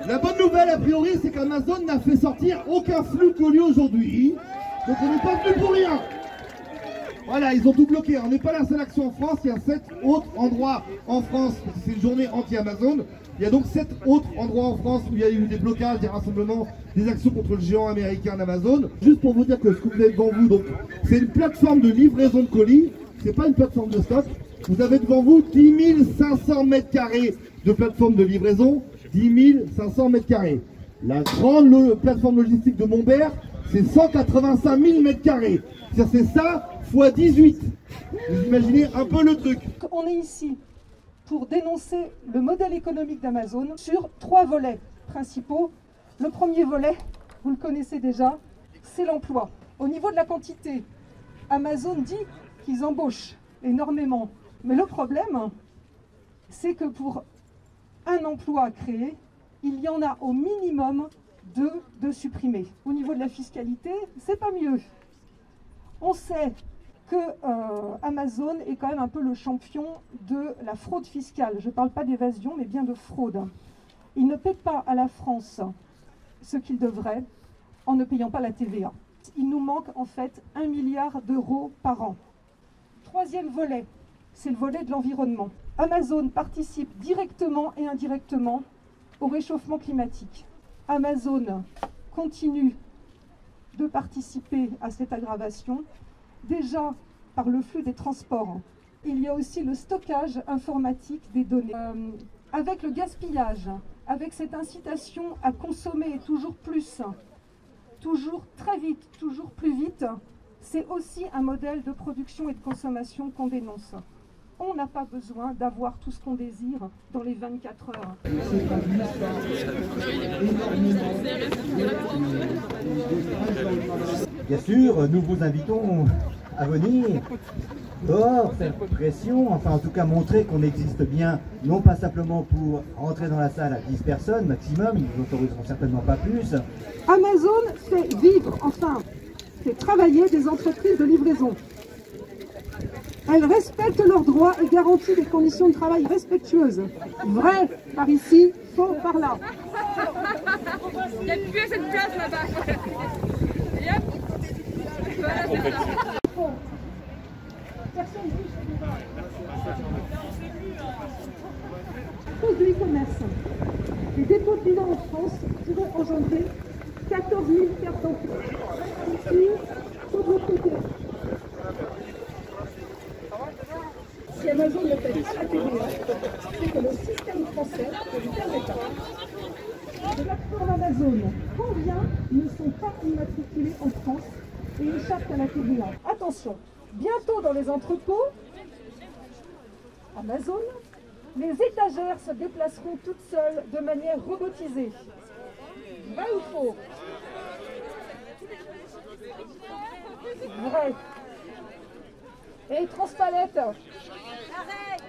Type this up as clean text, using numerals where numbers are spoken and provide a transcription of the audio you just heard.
La bonne nouvelle, a priori, c'est qu'Amazon n'a fait sortir aucun flux colis aujourd'hui. Donc on n'est pas venu pour rien. Voilà, ils ont tout bloqué. On n'est pas la seule action en France. Il y a 7 autres endroits en France. C'est une journée anti-Amazon. Il y a donc 7 autres endroits en France où il y a eu des blocages, des rassemblements, des actions contre le géant américain Amazon. Juste pour vous dire que ce que vous avez devant vous, donc, c'est une plateforme de livraison de colis. C'est pas une plateforme de stock. Vous avez devant vous 10 500 mètres carrés de plateforme de livraison. 10 500 mètres carrés. La grande plateforme logistique de Montbert, c'est 185 000 mètres carrés. C'est ça fois 18. Vous imaginez un peu le truc. On est ici pour dénoncer le modèle économique d'Amazon sur 3 volets principaux. Le premier volet, vous le connaissez déjà, c'est l'emploi. Au niveau de la quantité, Amazon dit qu'ils embauchent énormément. Mais le problème, c'est que pour un emploi créé, il y en a au minimum 2 de supprimés. Au niveau de la fiscalité, c'est pas mieux. On sait que Amazon est quand même un peu le champion de la fraude fiscale. Je ne parle pas d'évasion, mais bien de fraude. Il ne paie pas à la France ce qu'il devrait en ne payant pas la TVA. Il nous manque en fait 1 milliard d'euros par an. Troisième volet, c'est le volet de l'environnement. Amazon participe directement et indirectement au réchauffement climatique. Amazon continue de participer à cette aggravation, déjà par le flux des transports. Il y a aussi le stockage informatique des données. Avec le gaspillage, avec cette incitation à consommer toujours plus, toujours très vite, toujours plus vite, c'est aussi un modèle de production et de consommation qu'on dénonce. On n'a pas besoin d'avoir tout ce qu'on désire dans les 24 heures. Bien sûr, nous vous invitons à venir dehors, faire pression, enfin en tout cas montrer qu'on existe bien, non pas simplement pour rentrer dans la salle à 10 personnes maximum, nous n'autoriserons certainement pas plus. Amazon fait vivre, enfin, fait travailler des entreprises de livraison. Elles respectent leurs droits et garantissent des conditions de travail respectueuses. Vrai par ici, faux par là. Il n'y a plus à cette place là-bas. Et hop. À cause de l'e-commerce, les dépôts de bilan en France pourraient engendrer 14 000 pertes d'emploi. Ici, sur de l'autre côté. Si Amazon ne paie pas la TVA, c'est que le système français ne lui permet pas. Les plateformes Amazon, combien ne sont pas immatriculés en France et échappent à la TVA? Attention, bientôt dans les entrepôts, Amazon, les étagères se déplaceront toutes seules de manière robotisée. Vrai ou faux? Vrai. Et Transpalette. Arrête.